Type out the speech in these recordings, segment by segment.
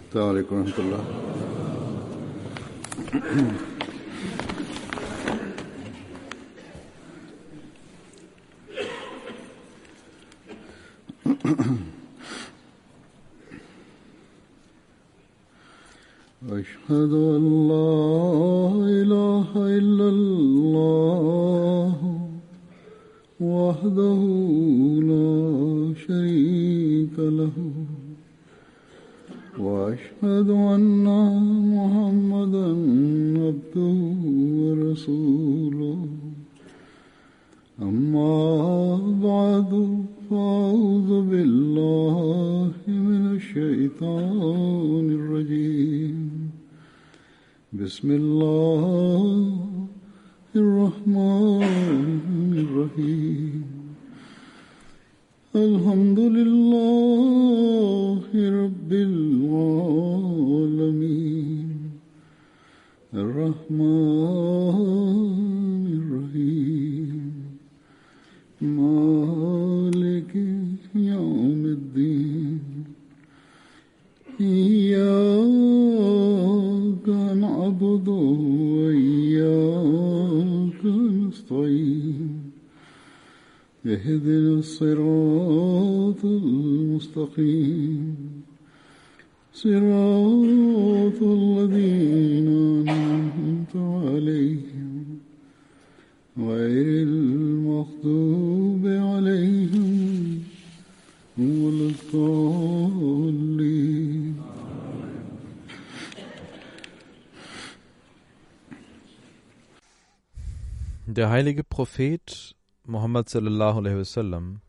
السلام عليكم ورحمة الله. أشهد أن لا إله إلا الله وحده لا شريك له وأشهد أن محمدًا عبده ورسوله أما بعد فأعوذ بالله من الشيطان الرجيم بسم الله الرحمن الرحيم الحمد لله رب العالمين الرحمن الرحيم مالك يوم الدين إياك نعبد وإياك نستعين اهدنا الصراط المستقيم صراط الذين أنعمت عليهم غير المغضوب عليهم ولا الضالين. Der heilige Prophet Muhammad sallallahu alaihi wasallam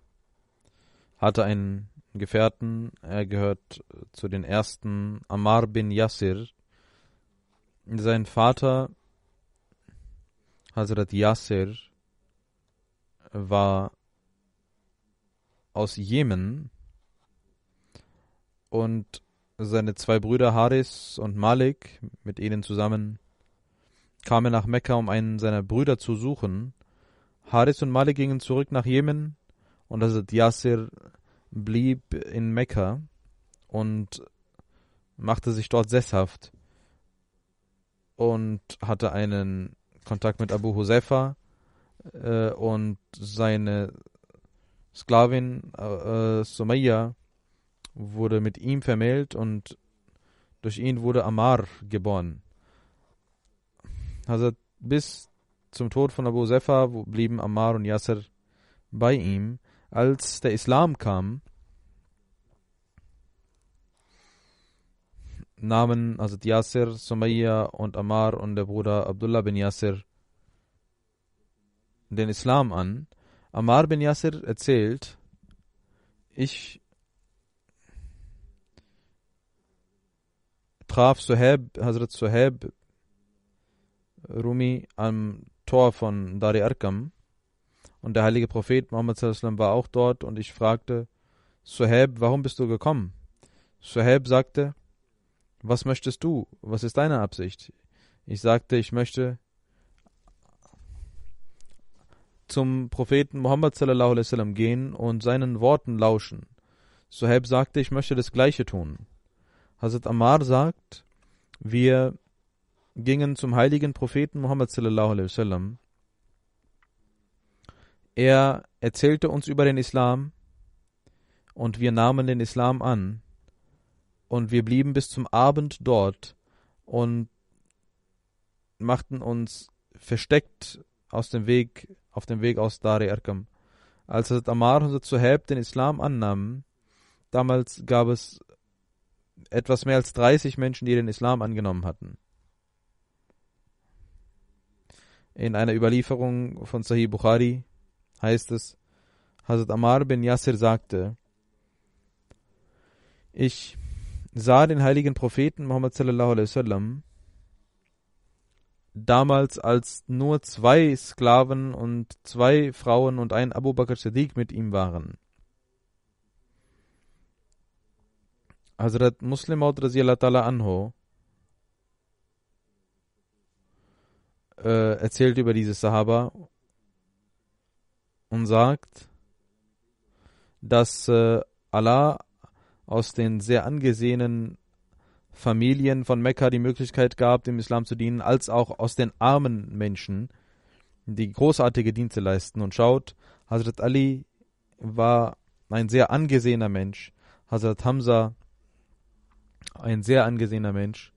hatte einen Gefährten, er gehört zu den ersten, Ammar bin Yasir. Sein Vater, Hazrat Yasir, war aus Jemen und seine zwei Brüder Haris und Malik, mit ihnen zusammen, kamen nach Mekka, um einen seiner Brüder zu suchen. Haris und Malik gingen zurück nach Jemen und Hazrat Yasir blieb in Mekka und machte sich dort sesshaft und hatte einen Kontakt mit Abu Huzaifa und seine Sklavin Sumayya wurde mit ihm vermählt und durch ihn wurde Ammar geboren. Also bis zum Tod von Abu Huzaifa blieben Ammar und Yasir bei ihm. Als der Islam kam, nahmen Hazrat Yasir, Sumayya und Ammar und der Bruder Abdullah bin Yasir den Islam an. Ammar bin Yasir erzählt, ich traf Hazrat Suhaib Rumi am Tor von Dar Arqam und der heilige Prophet Muhammad sallallahu alaihi wasallam war auch dort und ich fragte, Suhaib, warum bist du gekommen? Suhaib sagte, was möchtest du? Was ist deine Absicht? Ich sagte, ich möchte zum Propheten Muhammad sallallahu alaihi wasallam gehen und seinen Worten lauschen. Suhaib sagte, ich möchte das Gleiche tun. Hazrat Ammar sagt, wir gingen zum heiligen Propheten Muhammad sallallahu alaihi wasallam. Er erzählte uns über den Islam und wir nahmen den Islam an und wir blieben bis zum Abend dort und machten uns versteckt auf dem Weg aus Dar Arqam. Als Hazrat Ammar und Hazrat Suhaib den Islam annahmen, damals gab es etwas mehr als 30 Menschen, die den Islam angenommen hatten. In einer Überlieferung von Sahih Bukhari heißt es, Hazrat Ammar bin Yasir sagte, ich sah den heiligen Propheten Muhammad sallallahu alaihi wasallam damals, als nur 2 Sklaven und 2 Frauen und ein Abu Bakr Siddiq mit ihm waren. Hazrat Muslim Maud radhiyallahu ta'ala anhu erzählt über diese Sahaba und sagt, dass Allah aus den sehr angesehenen Familien von Mekka die Möglichkeit gab, dem Islam zu dienen, als auch aus den armen Menschen, die großartige Dienste leisten. Und schaut, Hazrat Ali war ein sehr angesehener Mensch, Hazrat Hamza ein sehr angesehener Mensch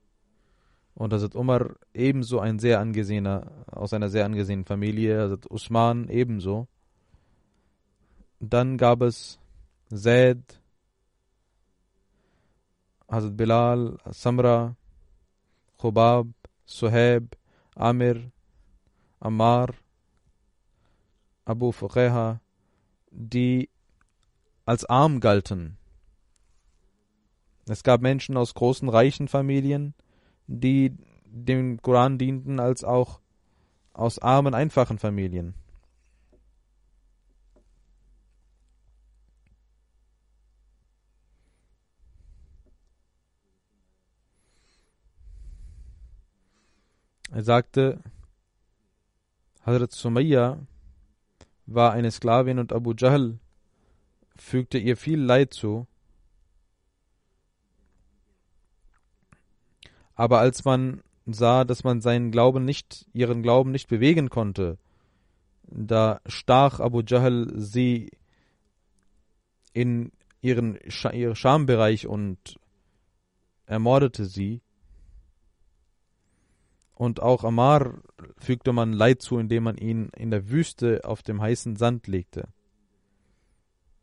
und Hazrat Umar ebenso ein sehr angesehener, aus einer sehr angesehenen Familie, Hazrat Usman ebenso. Dann gab es Zaid, Hazrat Bilal, Samra, Khubab, Suhaib, Amir, Ammar, Abu Fuqeha, die als arm galten. Es gab Menschen aus großen, reichen Familien, die dem Koran dienten, als auch aus armen, einfachen Familien. Er sagte, Hazrat Sumayya war eine Sklavin und Abu Jahl fügte ihr viel Leid zu. Aber als man sah, dass man ihren Glauben nicht bewegen konnte, da stach Abu Jahl sie in ihren Schambereich und ermordete sie. Und auch Ammar fügte man Leid zu, indem man ihn in der Wüste auf dem heißen Sand legte.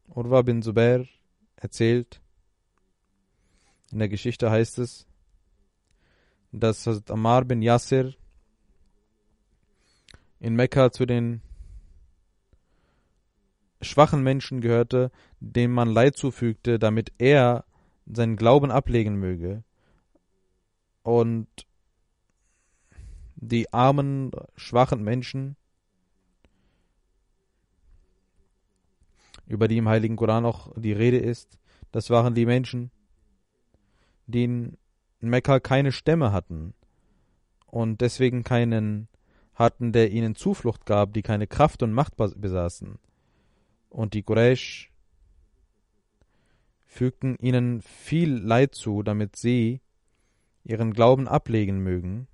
Urwa bin Zubair erzählt, in der Geschichte heißt es, dass Ammar bin Yasir in Mekka zu den schwachen Menschen gehörte, dem man Leid zufügte, damit er seinen Glauben ablegen möge. Und die armen, schwachen Menschen, über die im Heiligen Koran auch die Rede ist, das waren die Menschen, die in Mekka keine Stämme hatten und deswegen keinen hatten, der ihnen Zuflucht gab, die keine Kraft und Macht besaßen. Und die Quraysh fügten ihnen viel Leid zu, damit sie ihren Glauben ablegen mögen.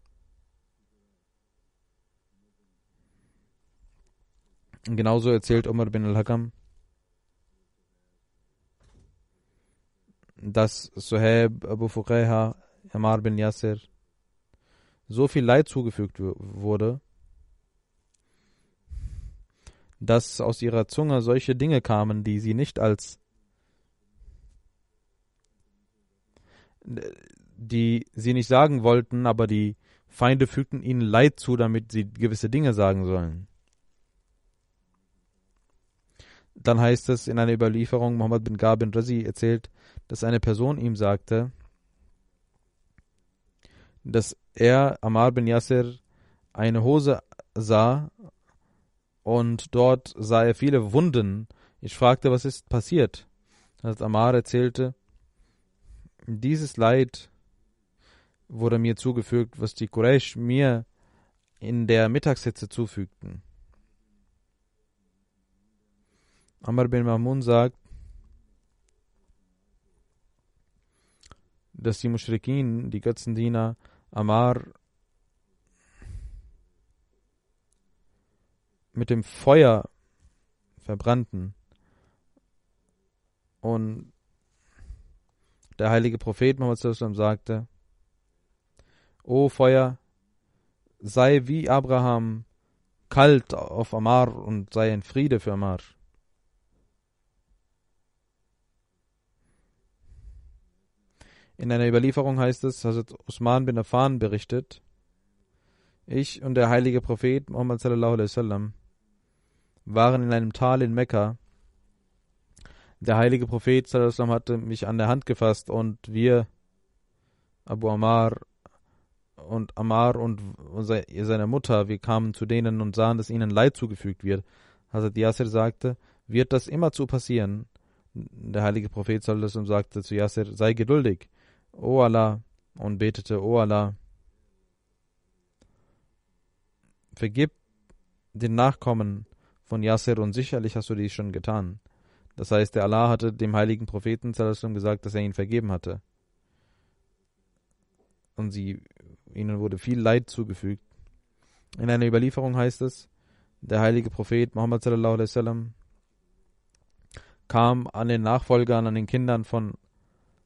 Und genauso erzählt Umar bin al-Hakam, dass Suhaib, Abu Fuqeha, Ammar bin Yasir so viel Leid zugefügt wurde, dass aus ihrer Zunge solche Dinge kamen, die sie nicht die sie nicht sagen wollten, aber die Feinde fügten ihnen Leid zu, damit sie gewisse Dinge sagen sollen. Dann heißt es in einer Überlieferung, Muhammad bin Gar bin Razi erzählt, dass eine Person ihm sagte, dass er, Ammar bin Yasir, eine Hose sah und dort sah er viele Wunden. Ich fragte, was ist passiert? Als Ammar erzählte, dieses Leid wurde mir zugefügt, was die Quraysh mir in der Mittagshitze zufügten. Amr bin Mahmun sagt, dass die Muschrikin, die Götzendiener, Ammar mit dem Feuer verbrannten. Und der heilige Prophet Muhammad sallallahu alaihi wasallam sagte, O Feuer, sei wie Abraham kalt auf Ammar und sei ein Friede für Ammar. In einer Überlieferung heißt es, Hazrat Usman bin Affan berichtet, ich und der heilige Prophet Muhammad sallallahu alaihi wasallam waren in einem Tal in Mekka. Der heilige Prophet sallallahu alaihi wasallam hatte mich an der Hand gefasst und wir, Abu Ammar und seine Mutter, wir kamen zu denen und sahen, dass ihnen Leid zugefügt wird. Hazrat Yasir sagte, wird das immerzu passieren? Der heilige Prophet sallallahu alaihi wasallam sagte zu Yasir, sei geduldig, O Allah, und betete, O Allah, vergib den Nachkommen von Yasir und sicherlich hast du dies schon getan. Das heißt, der Allah hatte dem heiligen Propheten sallallahu alaihi wasallam gesagt, dass er ihn vergeben hatte. und ihnen wurde viel Leid zugefügt. In einer Überlieferung heißt es, der heilige Prophet Muhammad sallallahu alaihi wasallam kam an den Nachfolgern, an den Kindern von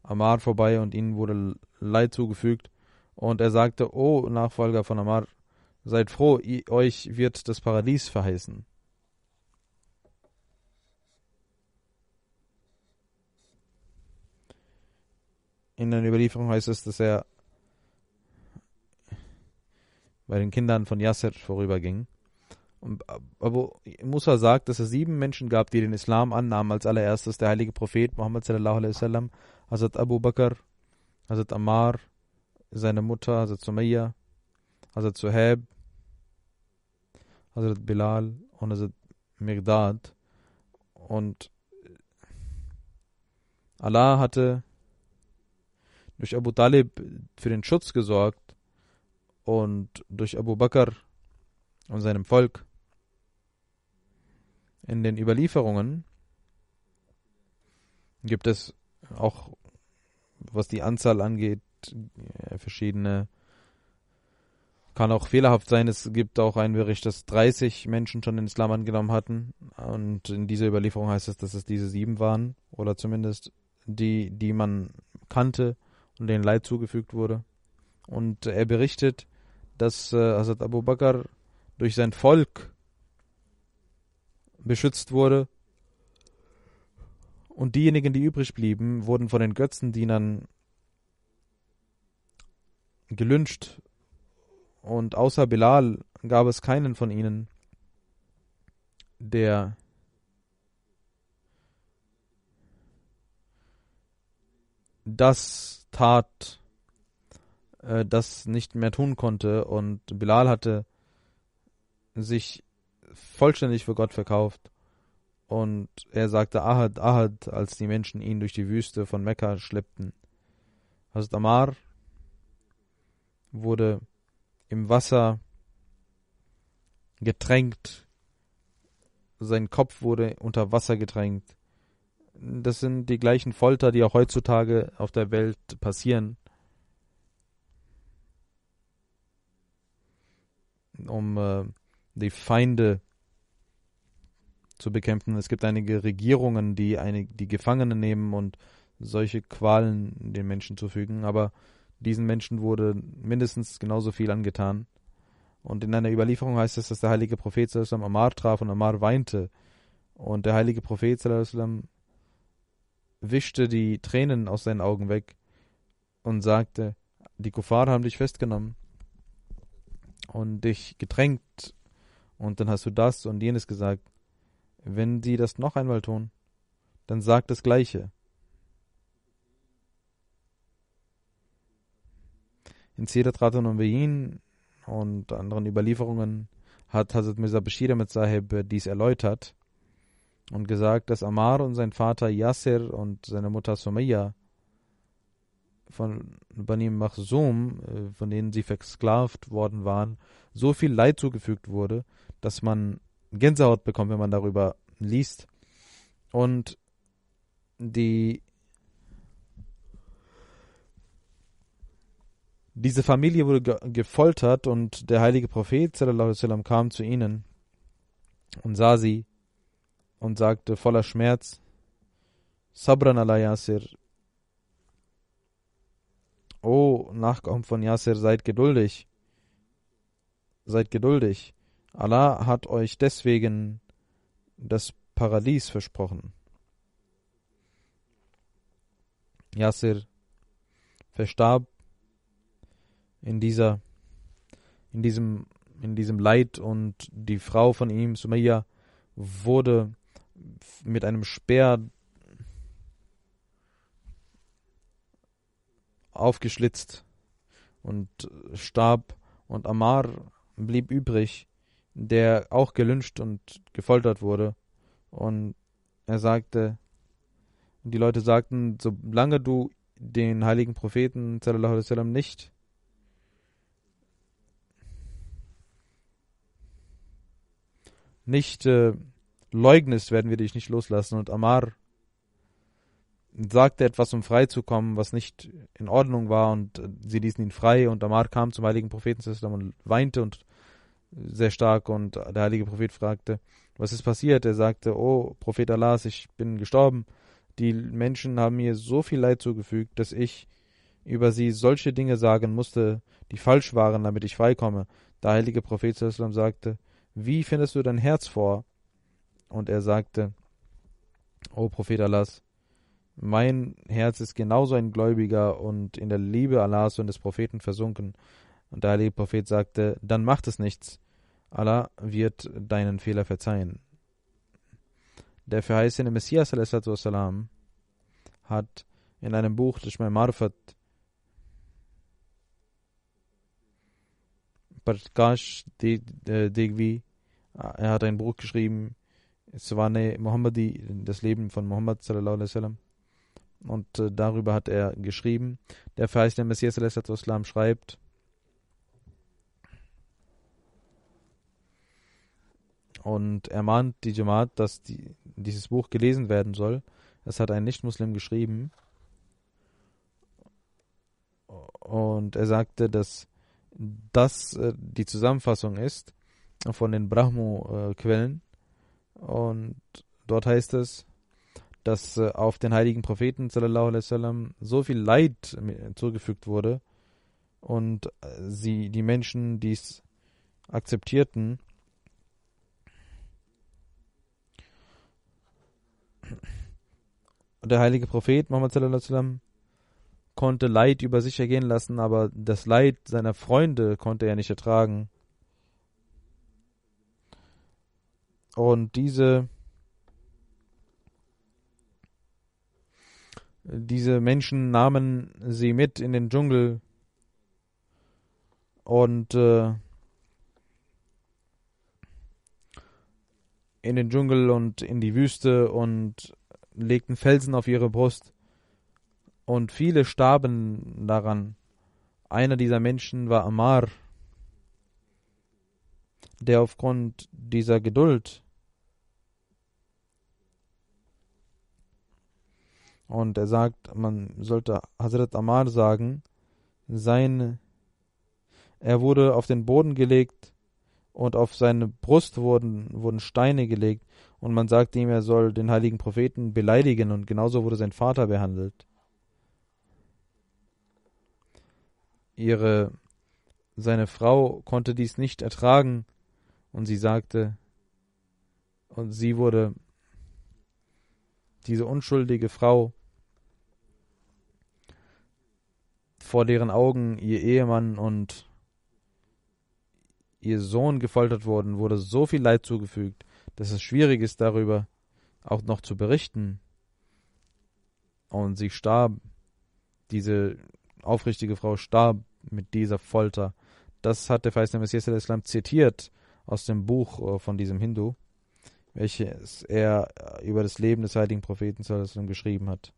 Ammar vorbei und ihnen wurde Leid zugefügt. Und er sagte, O Nachfolger von Ammar, seid froh, euch wird das Paradies verheißen. In einer Überlieferung heißt es, dass er bei den Kindern von Yasser vorüberging. Und Abu Musa sagt, dass es 7 Menschen gab, die den Islam annahmen. Als allererstes der heilige Prophet Muhammad sallallahu alaihi wasallam, Hazrat Abu Bakr, Hazrat Ammar, seine Mutter, Hazrat Sumayya, Hazrat Suhaib, Hazrat Bilal und Hazrat Miqdad. Und Allah hatte durch Abu Talib für den Schutz gesorgt und durch Abu Bakr und seinem Volk. In den Überlieferungen gibt es auch, was die Anzahl angeht, verschiedene, kann auch fehlerhaft sein. Es gibt auch einen Bericht, dass 30 Menschen schon den Islam angenommen hatten. Und in dieser Überlieferung heißt es, dass es diese 7 waren. Oder zumindest die man kannte und denen Leid zugefügt wurde. Und er berichtet, dass Hazrat Abu Bakr durch sein Volk beschützt wurde. Und diejenigen, die übrig blieben, wurden von den Götzendienern gelyncht. Und außer Bilal gab es keinen von ihnen, der das tat, das nicht mehr tun konnte. Und Bilal hatte sich vollständig für Gott verkauft. Und er sagte Ahad, Ahad, als die Menschen ihn durch die Wüste von Mekka schleppten. Hazrat Ammar wurde im Wasser getränkt. Sein Kopf wurde unter Wasser getränkt. Das sind die gleichen Folter, die auch heutzutage auf der Welt passieren, um die Feinde zu bekämpfen. Es gibt einige Regierungen, die Gefangene nehmen und solche Qualen den Menschen zufügen, aber diesen Menschen wurde mindestens genauso viel angetan. Und in einer Überlieferung heißt es, dass der heilige Prophet sallallahu alaihi wasallam Ammar traf und Ammar weinte. Und der heilige Prophet sallallahu alaihi wasallam wischte die Tränen aus seinen Augen weg und sagte, die Kuffar haben dich festgenommen und dich getränkt und dann hast du das und jenes gesagt. Wenn sie das noch einmal tun, dann sag das Gleiche. In Sirat Ratun Nabiyin und anderen Überlieferungen hat Hazrat Mirza Bashir Ahmad Sahib dies erläutert und gesagt, dass Ammar und sein Vater Yasser und seine Mutter Sumayya von Bani Makhzum, von denen sie versklavt worden waren, so viel Leid zugefügt wurde, dass man Gänsehaut bekommt, wenn man darüber liest. Und diese Familie wurde gefoltert und der heilige Prophet sallallahu alaihi wasallam kam zu ihnen und sah sie und sagte voller Schmerz, Sabran ala Yasir, O Nachkommen von Yasir, seid geduldig. Seid geduldig. Allah hat euch deswegen das Paradies versprochen. Yasir verstarb in diesem Leid und die Frau von ihm, Sumayya, wurde mit einem Speer aufgeschlitzt und starb, und Ammar blieb übrig, der auch gelyncht und gefoltert wurde. Und er sagte, die Leute sagten, solange du den heiligen Propheten sallallahu alaihi wasallam nicht leugnest, werden wir dich nicht loslassen. Und Ammar sagte etwas, um frei zu kommen, was nicht in Ordnung war, und sie ließen ihn frei, und Ammar kam zum heiligen Propheten und weinte und sehr stark, und der heilige Prophet fragte, was ist passiert? Er sagte, oh Prophet Allahs, ich bin gestorben. Die Menschen haben mir so viel Leid zugefügt, dass ich über sie solche Dinge sagen musste, die falsch waren, damit ich freikomme. Der heilige Prophet sagte, wie findest du dein Herz vor? Und er sagte, o Prophet Allahs, mein Herz ist genauso ein Gläubiger und in der Liebe Allahs und des Propheten versunken. Und der heilige Prophet sagte, dann macht es nichts. Allah wird deinen Fehler verzeihen. Der verheißene Messias a.s. hat in einem Buch, Chashma Marfat, Prakash Degvi, er hat ein Buch geschrieben, Swane Muhammadi, das Leben von Muhammad sallallahu alaihi wasallam. Und darüber hat er geschrieben. Der verheißene Messias a.s. schreibt, und er mahnt die Jamaat, dass dieses Buch gelesen werden soll. Es hat ein Nicht-Muslim geschrieben. Und er sagte, dass das die Zusammenfassung ist von den Brahmo-Quellen. Und dort heißt es, dass auf den heiligen Propheten sallallahu alaihi wasallam so viel Leid zugefügt wurde und die Menschen dies akzeptierten. Der heilige Prophet Muhammad sallallahu alaihi wasallam konnte Leid über sich ergehen lassen, aber das Leid seiner Freunde konnte er nicht ertragen. Und diese Menschen nahmen sie mit in den Dschungel und in die Wüste und legten Felsen auf ihre Brust. Und viele starben daran. Einer dieser Menschen war Ammar, der aufgrund dieser Geduld, und er sagt, man sollte Hazrat Ammar sagen, er wurde auf den Boden gelegt und auf seine Brust wurden Steine gelegt, und man sagte ihm, er soll den heiligen Propheten beleidigen, und genauso wurde sein Vater behandelt. Seine Frau konnte dies nicht ertragen, und sie sagte, und sie wurde, diese unschuldige Frau, vor deren Augen ihr Ehemann und ihr Sohn gefoltert wurden, wurde so viel Leid zugefügt, dass es schwierig ist, darüber auch noch zu berichten. Und sie starb, diese aufrichtige Frau starb mit dieser Folter. Das hat der verheißene Messias al-Islam zitiert aus dem Buch von diesem Hindu, welches er über das Leben des heiligen Propheten al-Islam geschrieben hat.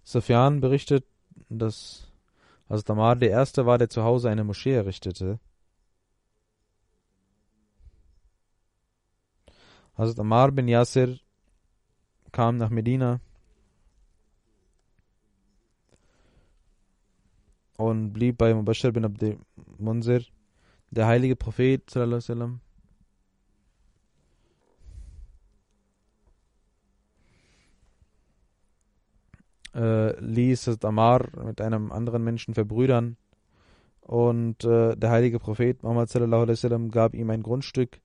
Sufyan berichtet, dass Hazrat Ammar der Erste war, der zu Hause eine Moschee errichtete. Hazrat Ammar bin Yasir kam nach Medina und blieb bei Mubashir bin Abd Munzir. Der heilige Prophet sallallahu alaihi wasallam ließ Hazrat Ammar mit einem anderen Menschen verbrüdern, und der heilige Prophet Muhammad sallallahu alaihi wasallam gab ihm ein Grundstück.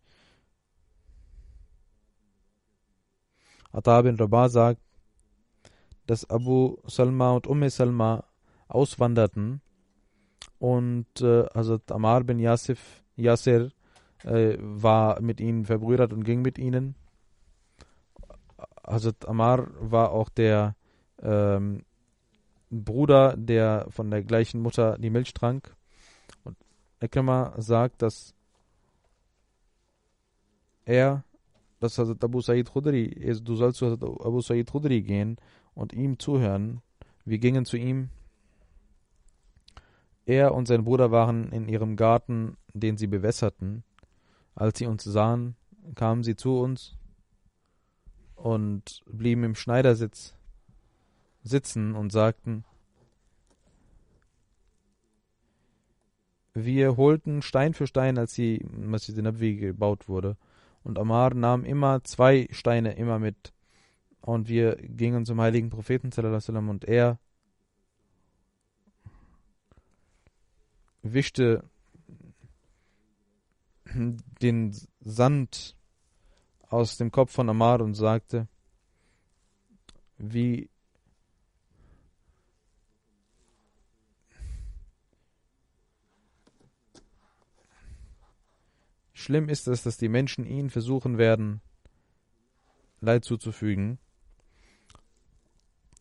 Ata bin Rabah sagt, dass Abu Salma und Salma auswanderten, und Hazrat Ammar bin Yasir war mit ihnen verbrüdert und ging mit ihnen. Hazrat Ammar war auch der Bruder, der von der gleichen Mutter die Milch trank. Und Ikrama sagt, dass Hazrat Abu Sa'id Khudri, du sollst zu Hazrat Abu Sa'id Khudri gehen und ihm zuhören. Wir gingen zu ihm. Er und sein Bruder waren in ihrem Garten, den sie bewässerten. Als sie uns sahen, kamen sie zu uns und blieben im Schneidersitz sitzen und sagten, wir holten Stein für Stein, als die Masjid Nabawi gebaut wurde. Und Ammar nahm immer 2 Steine immer mit. Und wir gingen zum heiligen Propheten sallallahu alaihi wasallam und er wischte den Sand aus dem Kopf von Ammar und sagte, wie schlimm ist es, dass die Menschen ihnen versuchen werden, Leid zuzufügen.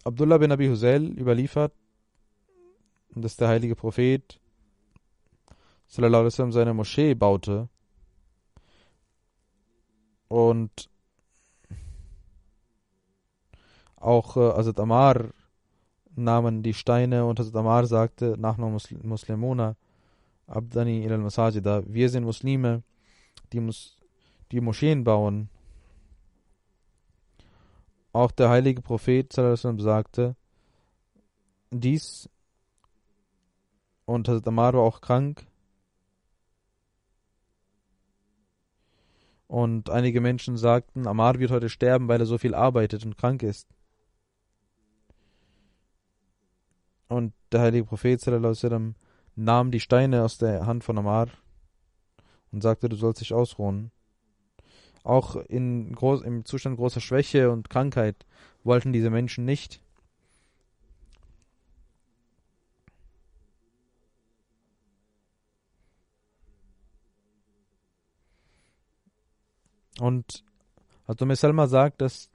Abdullah bin Abi Husail überliefert, dass der heilige Prophet sallallahu alaihi wasallam seine Moschee baute und auch Hazrat Ammar nahmen die Steine und Hazrat Ammar sagte, Nahnu Muslimuna Abdani ilal Masajida, wir sind Muslime, die Moscheen bauen. Auch der heilige Prophet sallallahu alaihi wasallam sagte dies und Hazrat Ammar war auch krank. Und einige Menschen sagten, Ammar wird heute sterben, weil er so viel arbeitet und krank ist. Und der heilige Prophet sallallahu alaihi wasallam nahm die Steine aus der Hand von Ammar und sagte, du sollst dich ausruhen. Auch im Zustand großer Schwäche und Krankheit wollten diese Menschen nicht. Und Hazrat Salma sagt, dass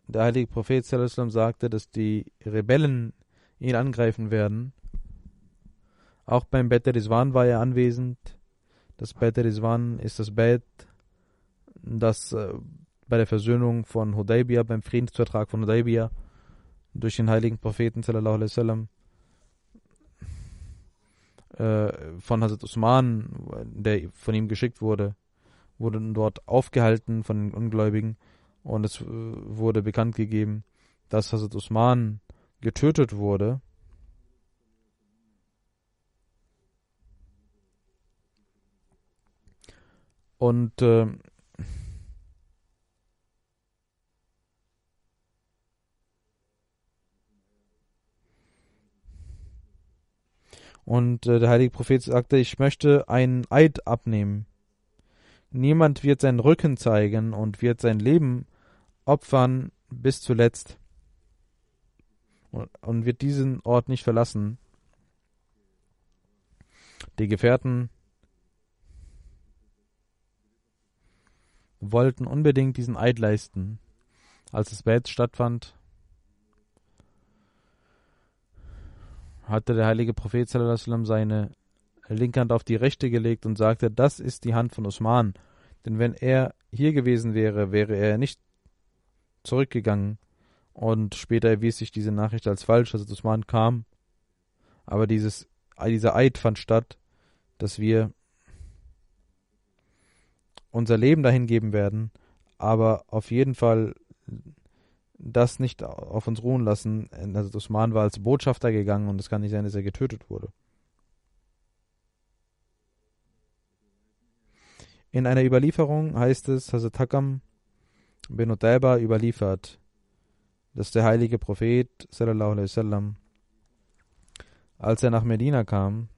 der heilige Prophet sallallahu alaihi wasallam sagte, dass die Rebellen ihn angreifen werden. Auch beim Bet Rizwan war er anwesend. Das Bet Rizwan ist das Bet, das bei der Versöhnung von Hudaybiyah, beim Friedensvertrag von Hudaybiyah durch den heiligen Propheten sallallahu alaihi wasallam von Hazrat Usman, der von ihm geschickt wurde, wurden dort aufgehalten von den Ungläubigen und es wurde bekannt gegeben, dass Hazrat Usman getötet wurde. Und der heilige Prophet sagte, ich möchte einen Eid abnehmen. Niemand wird seinen Rücken zeigen und wird sein Leben opfern bis zuletzt und wird diesen Ort nicht verlassen. Die Gefährten wollten unbedingt diesen Eid leisten. Als das Beit stattfand, hatte der heilige Prophet sallallahu alaihi wasallam seine linke Hand auf die rechte gelegt und sagte, das ist die Hand von Usman. Denn wenn er hier gewesen wäre, wäre er nicht zurückgegangen. Und später erwies sich diese Nachricht als falsch, dass Usman kam. Aber dieser Eid fand statt, dass wir unser Leben dahin geben werden, aber auf jeden Fall das nicht auf uns ruhen lassen. Also Usman war als Botschafter gegangen und es kann nicht sein, dass er getötet wurde. In einer Überlieferung heißt es, Hazrat Hakam bin Utayba überliefert, dass der heilige Prophet sallallahu alaihi wasallam, als er nach Medina kam,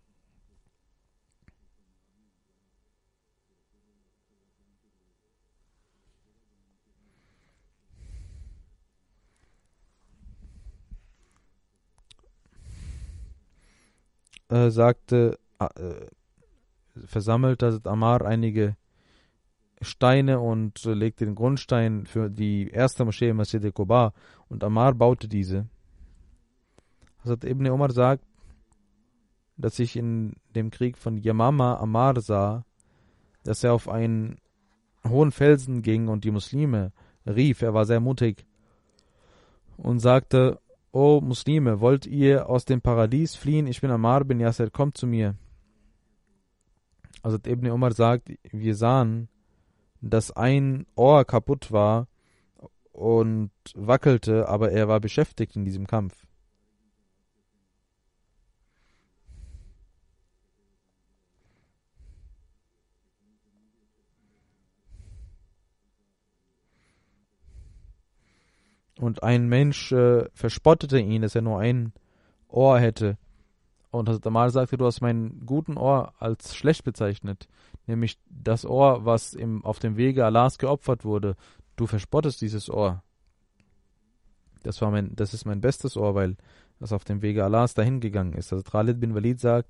versammelte Hazrat Ammar einige Steine und legte den Grundstein für die erste Moschee Masjid al-Quba und Ammar baute diese. Hazrat Ibn Umar sagt, dass ich in dem Krieg von Yamama Ammar sah, dass er auf einen hohen Felsen ging und die Muslime rief. Er war sehr mutig und sagte, O Muslime, wollt ihr aus dem Paradies fliehen? Ich bin Ammar bin Yasser, kommt zu mir. Also Ibn Umar sagt, wir sahen, dass ein Ohr kaputt war und wackelte, aber er war beschäftigt in diesem Kampf. Und ein Mensch verspottete ihn, dass er nur ein Ohr hätte. Und Hazrat Ammar sagte, du hast meinen guten Ohr als schlecht bezeichnet. Nämlich das Ohr, was auf dem Wege Allahs geopfert wurde. Du verspottest dieses Ohr. Das ist mein bestes Ohr, weil das auf dem Wege Allahs dahin gegangen ist. Also Khalid bin Walid sagt,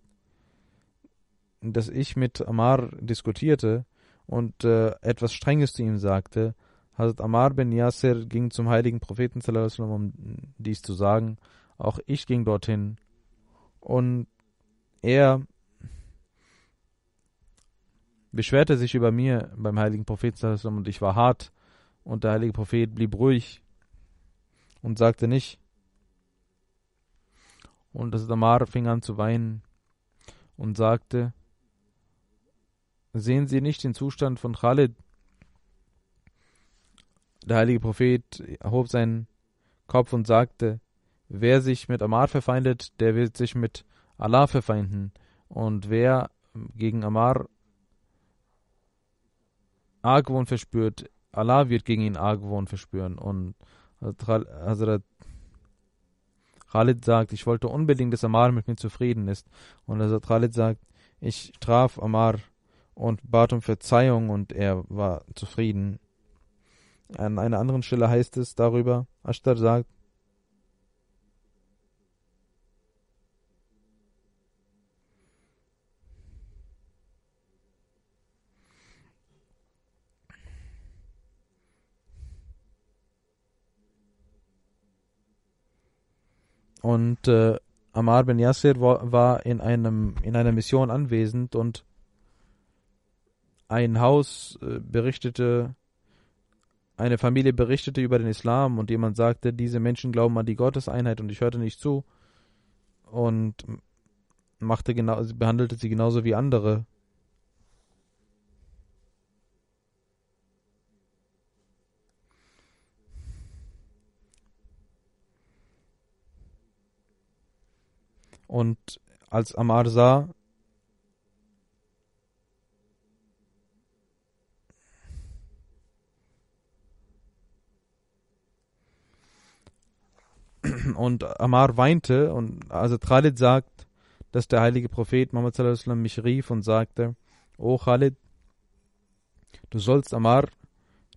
dass ich mit Ammar diskutierte und etwas Strenges zu ihm sagte. Hazrat Ammar bin Yasser ging zum heiligen Propheten, um dies zu sagen. Auch ich ging dorthin. Und er beschwerte sich über mir beim heiligen Propheten und ich war hart. Und der heilige Prophet blieb ruhig und sagte nicht. Und das Ammar fing an zu weinen und sagte, sehen Sie nicht den Zustand von Khalid? Der heilige Prophet erhob seinen Kopf und sagte, wer sich mit Ammar verfeindet, der wird sich mit Allah verfeinden. Und wer gegen Ammar Argwohn verspürt, Allah wird gegen ihn Argwohn verspüren. Und Hazrat Khalid sagt, ich wollte unbedingt, dass Ammar mit mir zufrieden ist. Und Hazrat Khalid sagt, ich traf Ammar und bat um Verzeihung und er war zufrieden. An einer anderen Stelle heißt es darüber, Ashtar sagt, und Ammar bin Yasser war in einer Mission anwesend und ein Haus eine Familie berichtete über den Islam und jemand sagte, diese Menschen glauben an die Gotteseinheit und ich hörte nicht zu und behandelte sie genauso wie andere. Und als Ammar sah, und Ammar weinte und also Khalid sagt, dass der heilige Prophet Muhammad sallallahu alaihi wasallam mich rief und sagte, O Khalid, du sollst Ammar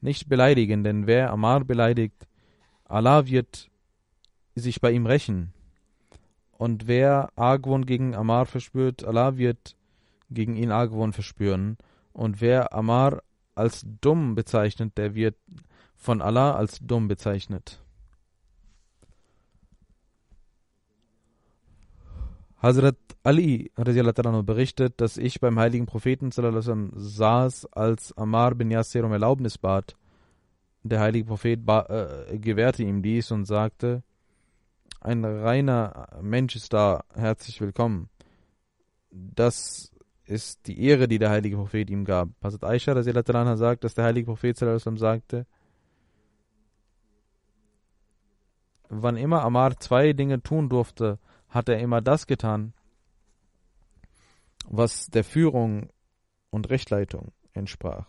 nicht beleidigen, denn wer Ammar beleidigt, Allah wird sich bei ihm rächen. Und wer Argwohn gegen Ammar verspürt, Allah wird gegen ihn Argwohn verspüren. Und wer Ammar als dumm bezeichnet, der wird von Allah als dumm bezeichnet. Hazrat Ali berichtet, dass ich beim heiligen Propheten saß, als Ammar bin Yasser um Erlaubnis bat. Der heilige Prophet gewährte ihm dies und sagte, ein reiner Mensch ist da, herzlich willkommen. Das ist die Ehre, die der heilige Prophet ihm gab. Hazrat Aisha sagt, dass der heilige Prophet sagte, wann immer Ammar zwei Dinge tun durfte, hat er immer das getan, was der Führung und Rechtleitung entsprach.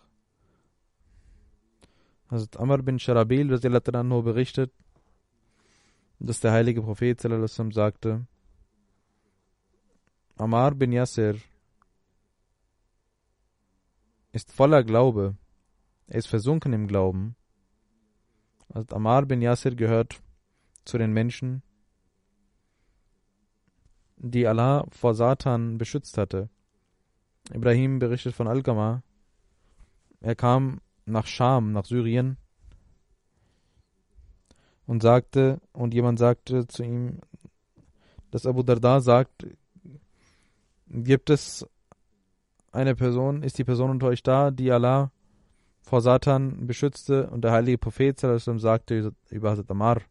Hazrat Amr bin Sharabil berichtet, dass der heilige Prophet sagte, Ammar bin Yasser ist voller Glaube, er ist versunken im Glauben. Also Ammar bin Yasser gehört zu den Menschen, die Allah vor Satan beschützt hatte. Ibrahim berichtet von Alqama, er kam nach Scham, nach Syrien und jemand sagte zu ihm, dass Abu Darda sagt, gibt es eine Person, ist die Person unter euch da, die Allah vor Satan beschützte? Und der heilige Prophet sagte über Hazrat Ammar,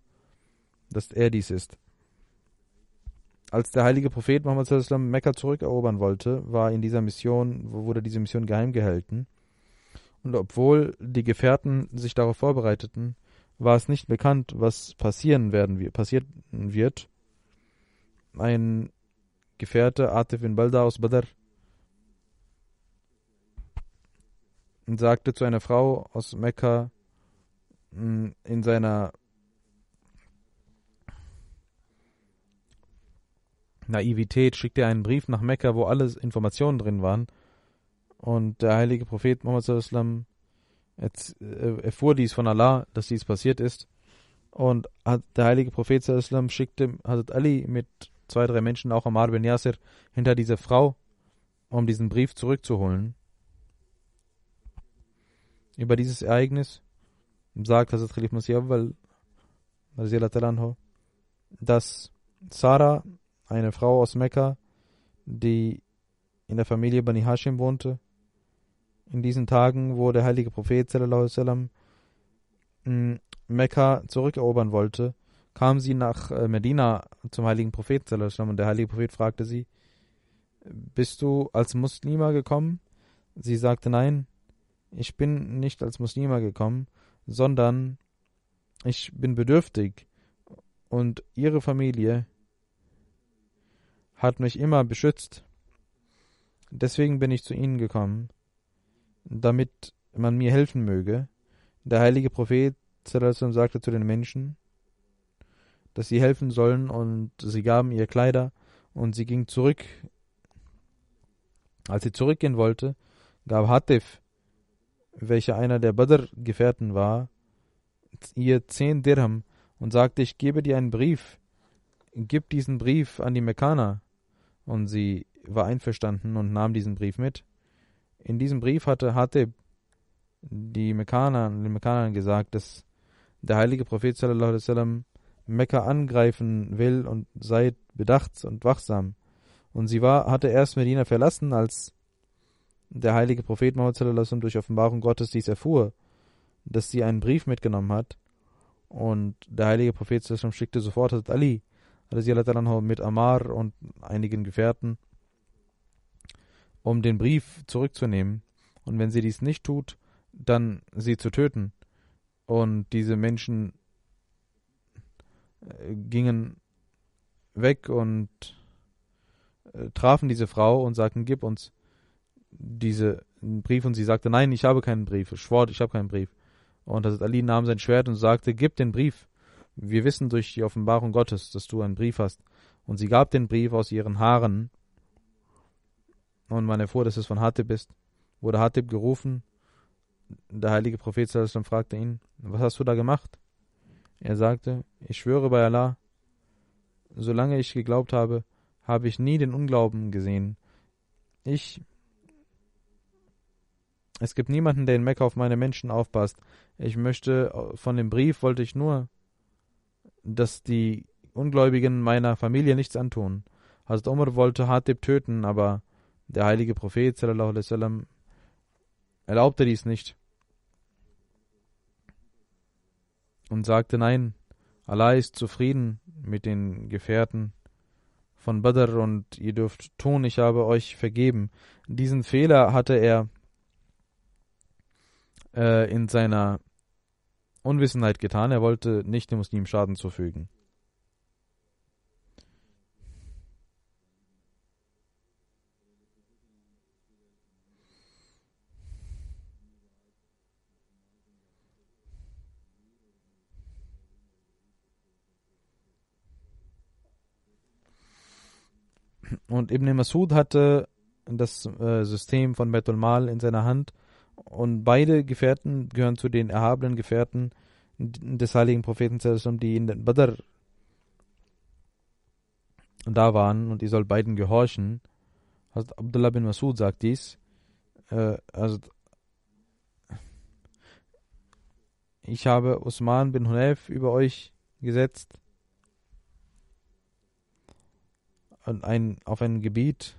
dass er dies ist. Als der heilige Prophet Muhammad sallallahu alaihi wasallam Mekka zurückerobern wollte, wurde diese Mission geheim gehalten. Und obwohl die Gefährten sich darauf vorbereiteten, war es nicht bekannt, was passieren wird. Ein Gefährte, Atif bin Balda aus Badr, sagte zu einer Frau aus Mekka in seiner Naivität, schickte er einen Brief nach Mekka, wo alle Informationen drin waren. Und der heilige Prophet Muhammad sallallahu alaihi wasallam erfuhr dies von Allah, dass dies passiert ist. Und der heilige Prophet sallallahu alaihi wasallam schickte Hazrat Ali mit 2, 3 Menschen, auch Ammar bin Yasir, hinter diese Frau, um diesen Brief zurückzuholen. Über dieses Ereignis sagt Hazrat Khalif Masih Awwal, dass Sarah, eine Frau aus Mekka, die in der Familie Bani Hashim wohnte, in diesen Tagen, wo der heilige Prophet sallallahu alaihi wasallam Mekka zurückerobern wollte, kam sie nach Medina zum heiligen Prophet sallallahu alaihi wasallam und der heilige Prophet fragte sie: Bist du als Muslima gekommen? Sie sagte: Nein, ich bin nicht als Muslima gekommen, sondern ich bin bedürftig und ihre Familie hat mich immer beschützt. Deswegen bin ich zu ihnen gekommen, damit man mir helfen möge. Der heilige Prophet sallallahu alaihi wasallam sagte zu den Menschen, dass sie helfen sollen, und sie gaben ihr Kleider und sie ging zurück. Als sie zurückgehen wollte, gab Hatif, welcher einer der Badr-Gefährten war, ihr 10 Dirham und sagte: Ich gebe dir einen Brief, gib diesen Brief an die Mekkaner. Und sie war einverstanden und nahm diesen Brief mit. In diesem Brief hatte Hatib den Mekkanern gesagt, dass der heilige Prophet sallallahu alaihi wasallam Mekka angreifen will und seid bedacht und wachsam. Und sie hatte erst Medina verlassen, als der heilige Prophet Muhammad sallallahu alaihi wasallam durch Offenbarung Gottes dies erfuhr, dass sie einen Brief mitgenommen hat. Und der heilige Prophet sallallahu alaihi wasallam schickte sofort Hazrat Ali mit Ammar und einigen Gefährten, um den Brief zurückzunehmen. Und wenn sie dies nicht tut, dann sie zu töten. Und diese Menschen gingen weg und trafen diese Frau und sagten: Gib uns diesen Brief. Und sie sagte: Nein, ich habe keinen Brief. Ich schwor, ich habe keinen Brief. Und Hazrat Ali nahm sein Schwert und sagte: Gib den Brief. Wir wissen durch die Offenbarung Gottes, dass du einen Brief hast. Und sie gab den Brief aus ihren Haaren. Und man erfuhr, dass es von Hatib ist. Wurde Hatib gerufen. Der heilige Prophet sallallahu alaihi wasallam fragte ihn: Was hast du da gemacht? Er sagte: Ich schwöre bei Allah, solange ich geglaubt habe, habe ich nie den Unglauben gesehen. Es gibt niemanden, der in Mekka auf meine Menschen aufpasst. Von dem Brief wollte ich nur, dass die Ungläubigen meiner Familie nichts antun. Hazrat Umar wollte Hatib töten, aber der heilige Prophet sallallahu alaihi wasallam erlaubte dies nicht und sagte: Nein, Allah ist zufrieden mit den Gefährten von Badr und ihr dürft tun, ich habe euch vergeben. Diesen Fehler hatte er in seiner Unwissenheit getan. Er wollte nicht den Muslimen Schaden zufügen. Und Ibn Masud hatte das System von Baitul Mal in seiner Hand, und beide Gefährten gehören zu den erhabenen Gefährten des heiligen Propheten, die in den Badr da waren, und ihr sollt beiden gehorchen. Hazrat Abdullah bin Masud sagt dies. Ich habe Usman bin Hunayf über euch gesetzt auf ein Gebiet,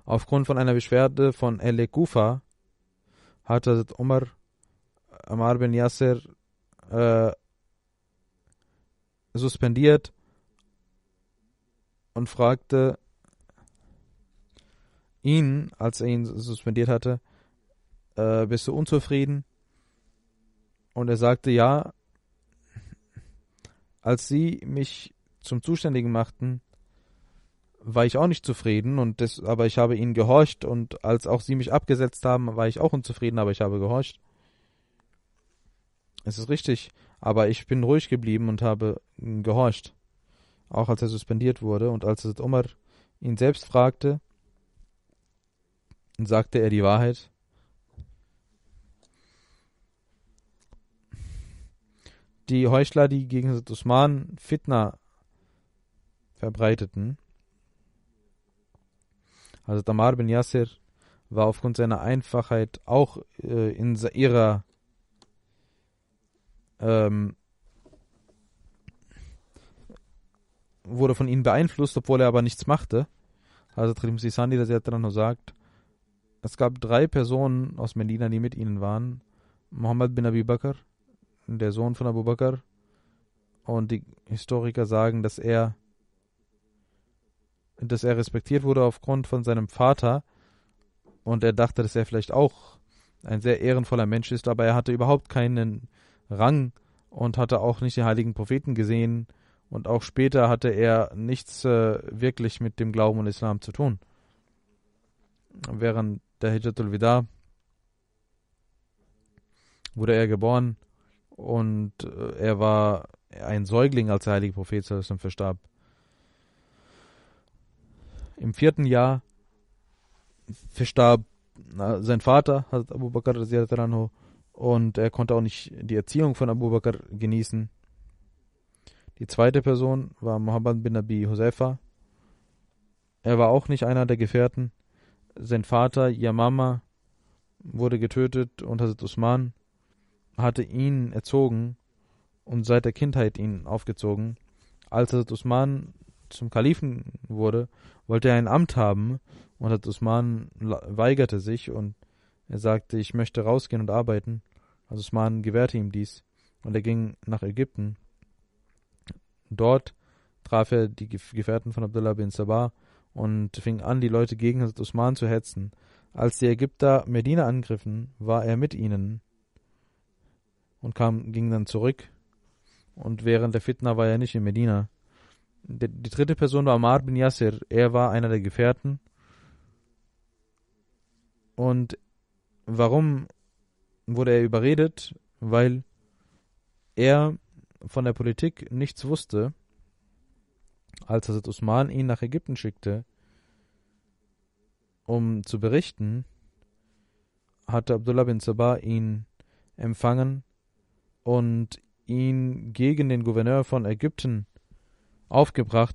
Aufgrund von einer Beschwerde von Kufa hat Hazrat Umar Ammar bin Yasser suspendiert und fragte ihn, als er ihn suspendiert hatte, bist du unzufrieden? Und er sagte, ja, als sie mich zum Zuständigen machten, war ich auch nicht zufrieden, aber ich habe ihnen gehorcht, und als auch sie mich abgesetzt haben, war ich auch unzufrieden, aber ich habe gehorcht. Es ist richtig, aber ich bin ruhig geblieben und habe gehorcht, auch als er suspendiert wurde. Und als Umar ihn selbst fragte, sagte er die Wahrheit. Die Heuchler, die gegen Hazrat Usman Fitna verbreiteten, Hazrat Ammar bin Yasser war aufgrund seiner Einfachheit auch in ihrer wurde von ihnen beeinflusst, obwohl er aber nichts machte. Hazrat Rimsi Sandi, der daran sagt, es gab 3 Personen aus Medina, die mit ihnen waren. Muhammad bin Abi Bakr, der Sohn von Abu Bakr, und die Historiker sagen, dass er respektiert wurde aufgrund von seinem Vater, und er dachte, dass er vielleicht auch ein sehr ehrenvoller Mensch ist, aber er hatte überhaupt keinen Rang und hatte auch nicht die heiligen Propheten gesehen, und auch später hatte er nichts wirklich mit dem Glauben und Islam zu tun. Während der Hijjatul Wida wurde er geboren, und er war ein Säugling, als der heilige Prophet verstarb. Im 4. Jahr verstarb sein Vater, Hazrat Abu Bakr, und er konnte auch nicht die Erziehung von Abu Bakr genießen. Die zweite Person war Muhammad bin Abi Huzaifa. Er war auch nicht einer der Gefährten. Sein Vater, Yamama, wurde getötet, und Hazrat Usman hatte ihn erzogen und seit der Kindheit ihn aufgezogen. Als Hazrat Usman zum Kalifen wurde, wollte er ein Amt haben, und Hazrat Usman weigerte sich und er sagte, ich möchte rausgehen und arbeiten. Hazrat Usman gewährte ihm dies, und er ging nach Ägypten. Dort traf er die Gefährten von Abdullah bin Sabah und fing an, die Leute gegen Hazrat Usman zu hetzen. Als die Ägypter Medina angriffen, war er mit ihnen und ging dann zurück. Und während der Fitna war er nicht in Medina. Die dritte Person war Ammar bin Yasser. Er war einer der Gefährten. Und warum wurde er überredet? Weil er von der Politik nichts wusste. Als Hazrat Usman ihn nach Ägypten schickte, um zu berichten, hatte Abdullah bin Sabah ihn empfangen und ihn gegen den Gouverneur von Ägypten aufgebracht.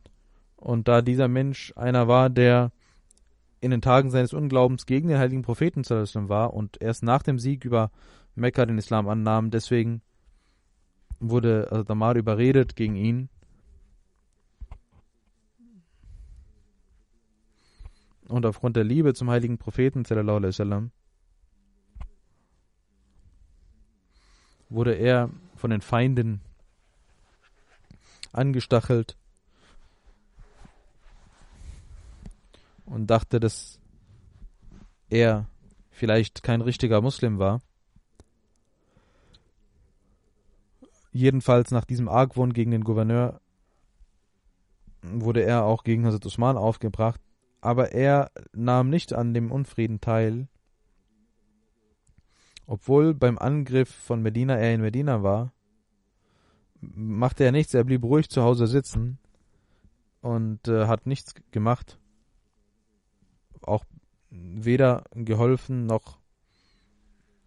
Und da dieser Mensch einer war, der in den Tagen seines Unglaubens gegen den heiligen Propheten war und erst nach dem Sieg über Mekka den Islam annahm, deswegen wurde Ammar überredet gegen ihn. Und aufgrund der Liebe zum heiligen Propheten wurde er von den Feinden angestachelt und dachte, dass er vielleicht kein richtiger Muslim war. Jedenfalls nach diesem Argwohn gegen den Gouverneur wurde er auch gegen Hazrat Usman aufgebracht, aber er nahm nicht an dem Unfrieden teil, obwohl beim Angriff von Medina er in Medina war, machte er nichts, er blieb ruhig zu Hause sitzen und hat nichts gemacht, auch weder geholfen noch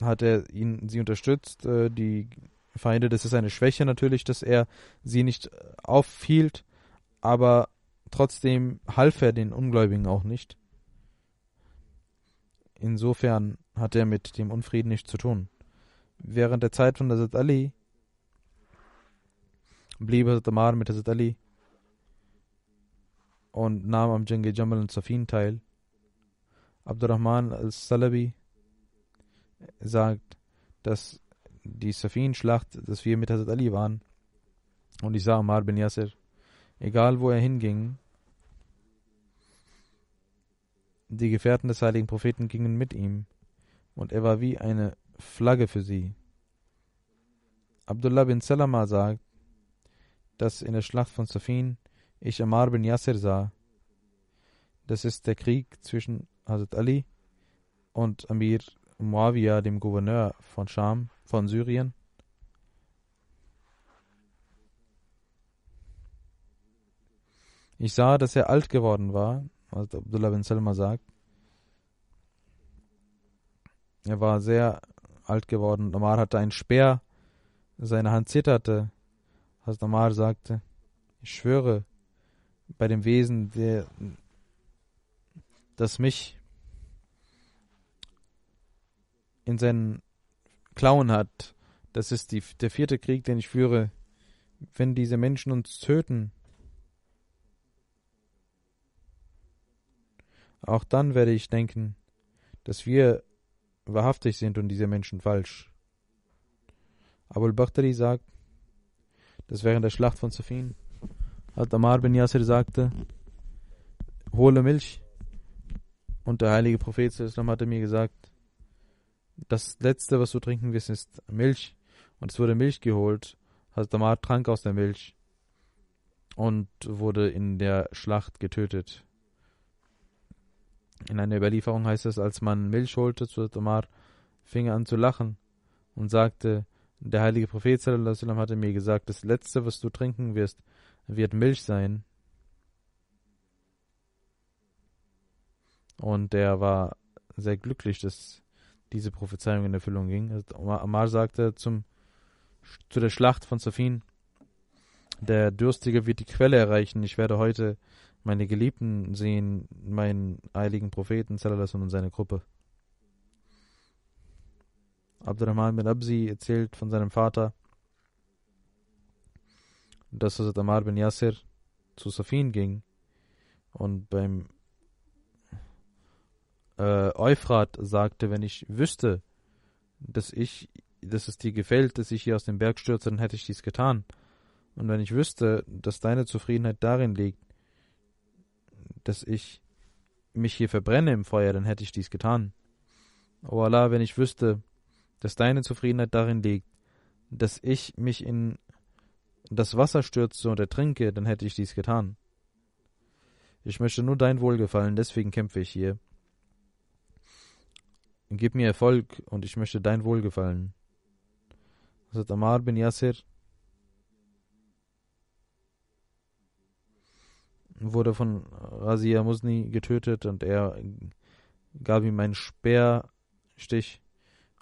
hat er sie unterstützt, die Feinde. Das ist eine Schwäche natürlich, dass er sie nicht aufhielt, aber trotzdem half er den Ungläubigen auch nicht. Insofern hat er mit dem Unfrieden nichts zu tun. Während der Zeit von Hazrat Ali blieb Hazrat Ammar mit Hazrat Ali und nahm am Jang-e Jamal und Safin teil. Abdurrahman al-Salabi sagt, dass die Safin-Schlacht, dass wir mit Hazrat Ali waren. Und ich sah Ammar bin Yasir, egal wo er hinging, die Gefährten des heiligen Propheten gingen mit ihm und er war wie eine Flagge für sie. Abdullah bin Salama sagt, dass in der Schlacht von Safin ich Ammar bin Yasir sah. Das ist der Krieg zwischen Hazrat Ali und Amir Muawiyah, dem Gouverneur von Scham, von Syrien. Ich sah, dass er alt geworden war, was Abdullah bin Salama sagt. Er war sehr alt geworden. Ammar hatte einen Speer, seine Hand zitterte. Hazrat Ammar sagte, ich schwöre bei dem Wesen, das mich in seinen Klauen hat. Das ist der 4. Krieg, den ich führe. Wenn diese Menschen uns töten, auch dann werde ich denken, dass wir wahrhaftig sind und diese Menschen falsch. Abul Bakhtari sagt, dass während der Schlacht von Safin Ammar bin Yasir sagte, hole Milch. Und der heilige Prophet sallallahu hatte mir gesagt, das Letzte, was du trinken wirst, ist Milch. Und es wurde Milch geholt. Ammar trank aus der Milch und wurde in der Schlacht getötet. In einer Überlieferung heißt es, als man Milch holte zu Ammar, fing er an zu lachen und sagte, der heilige Prophet sallallahu alaihi wasallam hatte mir gesagt, das Letzte, was du trinken wirst, wird Milch sein. Und er war sehr glücklich, dass diese Prophezeiung in Erfüllung ging. Ammar sagte zu der Schlacht von Safin, der Durstige wird die Quelle erreichen. Ich werde heute meine Geliebten sehen, meinen heiligen Propheten sallallahu alaihi wasallam und seine Gruppe. Abdurrahman bin Absi erzählt von seinem Vater, dass Hazrat Ammar bin Yasir zu Safin ging und beim Euphrat sagte, wenn ich wüsste, dass es dir gefällt, dass ich hier aus dem Berg stürze, dann hätte ich dies getan. Und wenn ich wüsste, dass deine Zufriedenheit darin liegt, dass ich mich hier verbrenne im Feuer, dann hätte ich dies getan. O Allah, wenn ich wüsste, dass deine Zufriedenheit darin liegt, dass ich mich in das Wasser stürze und ertrinke, dann hätte ich dies getan. Ich möchte nur dein Wohlgefallen, deswegen kämpfe ich hier. Gib mir Erfolg und ich möchte dein Wohlgefallen. Hazrat Ammar bin Yasir wurde von Razia Muzni getötet und er gab ihm einen Speerstich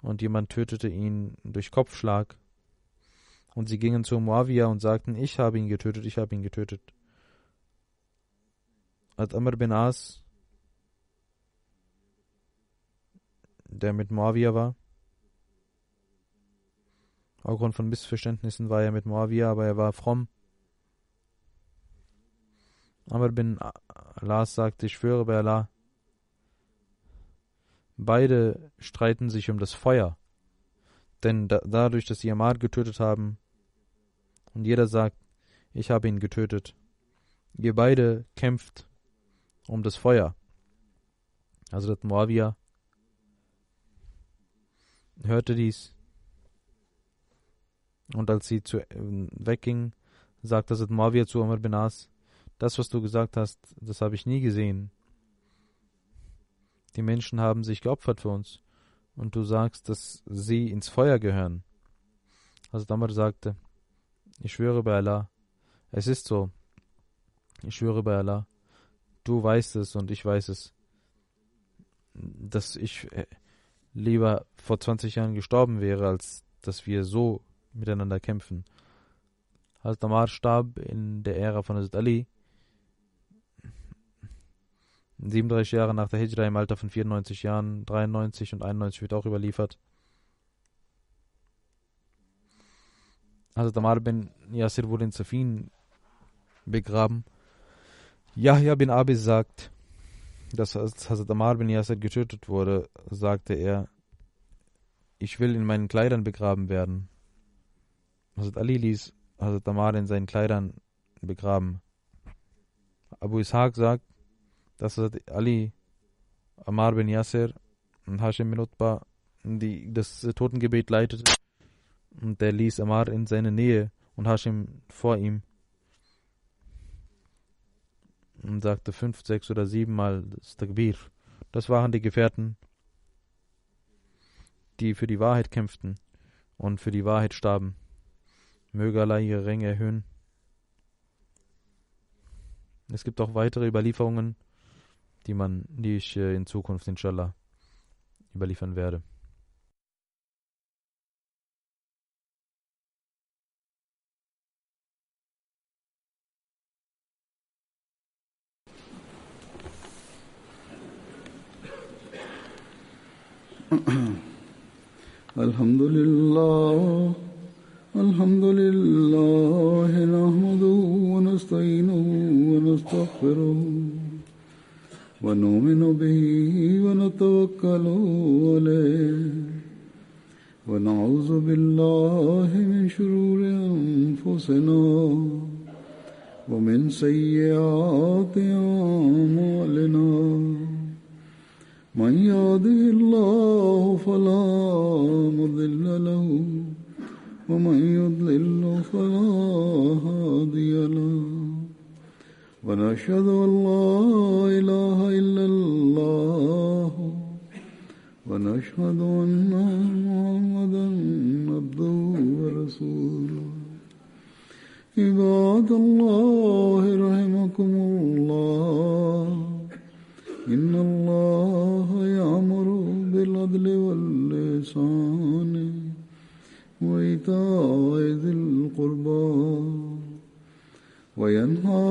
und jemand tötete ihn durch Kopfschlag. Und sie gingen zu Muawiyah und sagten, ich habe ihn getötet, ich habe ihn getötet. Amr bin As, der mit Muawiyah war, aufgrund von Missverständnissen war er mit Muawiyah, aber er war fromm. Amr bin Alas sagte, ich schwöre bei Allah, beide streiten sich um das Feuer, denn dadurch, dass sie Ammar getötet haben und jeder sagt, ich habe ihn getötet, ihr beide kämpft um das Feuer. Also das Muawiyah hörte dies und als sie wegging, sagte Hazrat Muawiyah zu Amr bin As, das, was du gesagt hast, das habe ich nie gesehen. Die Menschen haben sich geopfert für uns und du sagst, dass sie ins Feuer gehören. Hazrat Amr sagte, ich schwöre bei Allah, es ist so. Ich schwöre bei Allah, du weißt es und ich weiß es, dass ich lieber vor 20 Jahren gestorben wäre, als dass wir so miteinander kämpfen. Hazrat Ammar starb in der Ära von Hazrat Ali, 37 Jahre nach der Hijra im Alter von 94 Jahren, 93 und 91 wird auch überliefert. Hazrat Ammar bin Yasir wurde in Safin begraben. Yahya bin Abis sagt, dass als Hazrat Ammar bin Yasir getötet wurde, sagte er, ich will in meinen Kleidern begraben werden. Hazrat Ali ließ Hazrat Ammar in seinen Kleidern begraben. Abu Ishaq sagt, dass Hazrat Ali, Ammar bin Yasir und Hashim bin Utbah das Totengebet leitete und der ließ Ammar in seine Nähe und Hashim vor ihm und sagte 5, 6 oder 7 Mal das Takbir. Das waren die Gefährten, die für die Wahrheit kämpften und für die Wahrheit starben. Möge Allah ihre Ränge erhöhen. Es gibt auch weitere Überlieferungen, die ich in Zukunft inshallah überliefern werde. Alhamdulillah, alhamdulillah, nahmaduhu wa nasta'inuhu wa nastaghfiruh wa nu'minu bihi wa natawakkalu alayhi wa na'udhu billahi min shururi anfusina wa min sayyiati a'malina. من يهده الله فلا مضل له ومن يضلل فلا هادي له ونشهد أن لا إله إلا الله ونشهد أن محمدا عبده ورسوله. عباد الله رحمكم الله، إن الله يأمر بالعدل والإحسان وإيتاء ذي القربى وينهى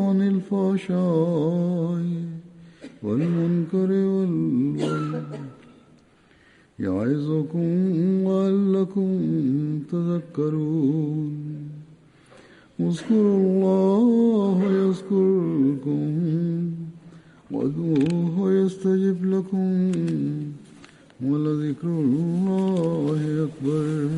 عن الفحشاء والمنكر والبغي يعظكم لعلكم تذكرون. اذكروا الله يذكركم وادعوه يستجب لكم ولذكر الله أكبر.